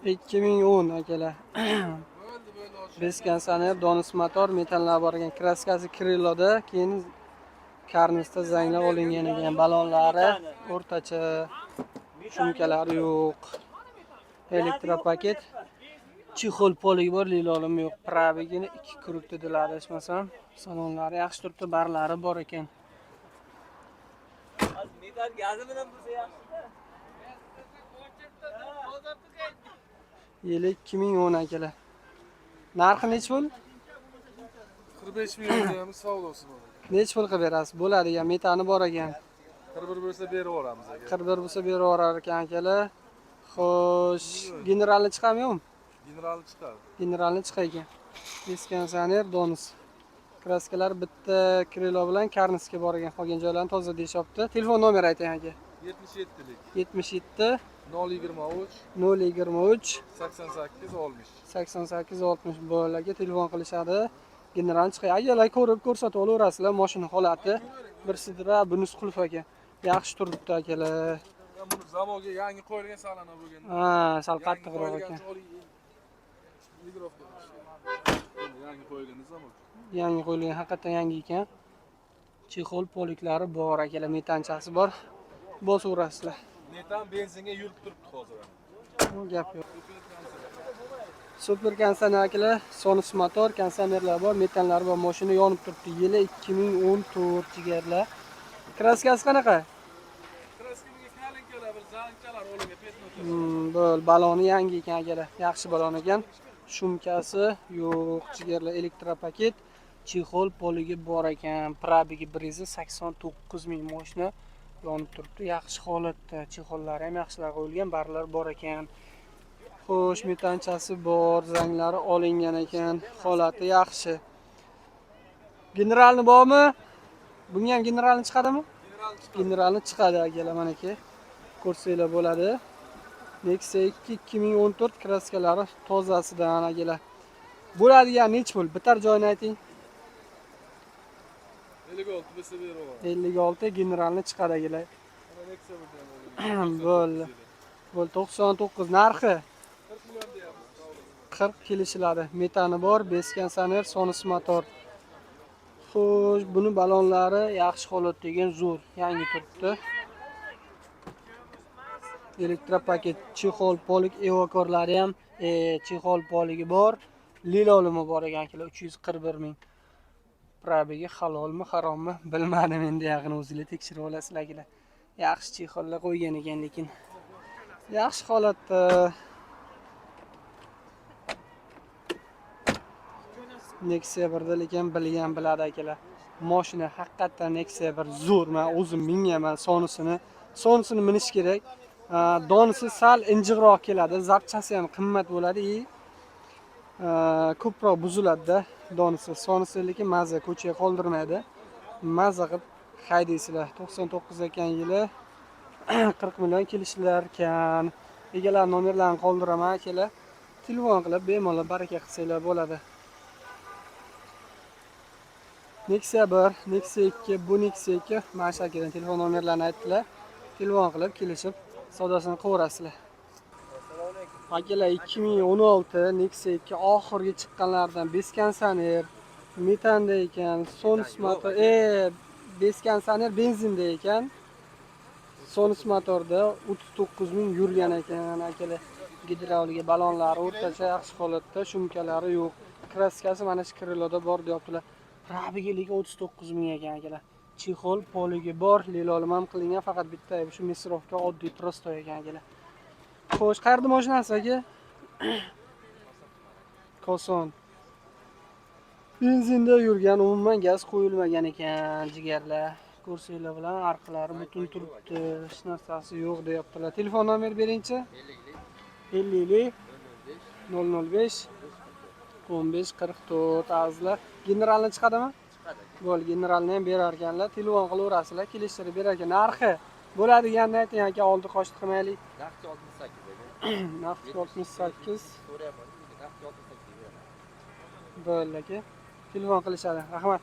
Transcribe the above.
2010 akalar. Beskansaner, donus motor, metallar bor ekan. Kraskasi Krilloda, keyin karnisda zanglar olingan ekan. Balonlari o'rtacha, shumkalari yo'q. Elektropaket. Chexol poligi bor, lilolimi yo'q. Probigini 2 krut dedilar, adashmasam. Salonlari yaxshi turibdi, barlari bor ekan. Metal gazi bilan bo'lsa yaxshi-da. Yili 2010 akalar. Narxi nech pul? 45 million savdosi bor. Nech pul qilib berasiz? Bo'ladigan metani bor ekan. 41 bo'lsa berib yuboramiz aka. 41 bo'lsa berib yuborar ekan akalar. Xo'sh, generalni chiqadimi yo'qmi? Generalni chiqadi. Generalni chiqar ekan. Beskansaner, donus. Kraskalar bitta Krilo bilan karnisga bor ekan. Qolgan joylarni toza deyshapti. Telefon nomeri ayting aka. 77lik 77 023 023 88 60. 88 60 bolaga telefon qilishadi. General chiqay. Akalar ko'rib ko'rsatib olaverasizlar mashina holati. Bir sidra bunisi qulf ekan. Yaxshi turibdi akalar. Buni zamoga yangi qo'yilgan salana bo'lgan. Ha, sal qattiqroq ekan. Yangi qo'yilgan zamog. Yangi qo'yilgan, haqiqatan yangi ekan. Chexol poliklari bor akalar, metanchasi bor. Bosaverasizlar. Metan benzinga yurib turibdi hozir. Gap yo'q. Super kondisioner akalar, sonus motor, kondisionerlar bor, metanlar bor, mashina yonib turibdi. Yili 2014 jigarlar. Kraskasi qanaqa? Kraskaga kalinkalar, bir zanchalar o'liga petno. Bo'l, baloni yangi ekan akalar. Yaxshi balon ekan. Shumkasi yo'q, jigarlar, elektropaket, chexol poligi bor ekan. Probigi 189 ming mashina yonib turibdi. Yaxshi holatda, chexollari ham yaxshilar qo'yilgan, barlar bor ekan. Xo'sh, metanchasi bor, zanglari olingan ekan, holati yaxshi. Generalni bormi? Bunga ham generalni chiqadimi? Generalni chiqadi akalar, mana aka. Ko'rsanglar bo'ladi. Nexia 2 2014 kraskalari tozasidan akalar. Bo'ladigan nech pul? Bitar joyini ayting. 56 bo'lsa berib yuboramiz. 56 generalni chiqadi akalar. Bo'ldi. Bo'l 99 narxi 40 kelishiladi. Metani bor, beskansaner, sonus motor. Xo'sh, buni balonlari yaxshi holatda ekan, zo'r, yangi turibdi. Elektropaket, chexol polig, evakorlari ham chexol poligi bor. Lilolimi bor ekan akalar, 341 ming. Probigi halolmi, harommi bilmadim endi, yaqin o'zingizlar tekshirib olasizlar akalar. Yaxshi chexollar qo'ygan ekan, lekin yaxshi holatda. Nexia 1da lekin bilgan biladi akalar. Mashina haqiqatan Nexia 1 zo'r, men o'zim mingaman sonusini minish kerak. Donisi sal injiqroq keladi, zapchasi ham qimmat bo'ladi, ko'proq buziladi-da donisi. Sonisi lekin mazza ko'chaga qoldirmaydi. Mazza qilib haydaysizlar. 99 ekan yili. 40 million kelishlar ekan. Egalar nomerlarini qoldiraman akalar. Telefon qilib bemalol baraka qilsanglar bo'ladi. Nexia 1, Nexia 2, bu Nexia 2 mana shu akadan telefon nomerlarini aytdilar. Telefon qilib kelishib savdosini qilaverasizlar. Akalar 2016 Nexia 2 oxirgi chiqqanlardan beskansaner, metanda ekan, sonus motor, beskansaner benzinda ekan. Sonus motorda 39 ming yurgan ekan akalar. Gidravligi balonlari o'rtacha yaxshi holatda, shumkalari yo'q. Kraskasi mana shu Krilloda bor deyaptilar. Probigi 39 ming ekan akalar. Chexol poligi bor, lilolim ham qilingan, faqat bitta shu misrovka oddiy prosto ekan akalar. Xo'sh, qayerda mashinasi aka? Koson. Benzinda yurgan, umuman gaz qo'yilmagan ekan, jigarlar. Ko'rsanglar bilan arqalari butun turibdi, hech narsasi yo'q deyaptilar. Telefon nomer beringchi? 50 005 15 44 azizlar. Generalni chiqadimi? Chiqadi. Bo'l, generalni ham berar ekanlar. Telefon qilaverasizlar, kelishtirib berar ekan. Narxi bo'ladiganini ayting aka, oldi qo'shib qilmaylik. Narxi 68 aka. Narxi 68. So'rayapman, narxi 68 beraman. Bo'ldi aka. Telefon qilishadi. Rahmat.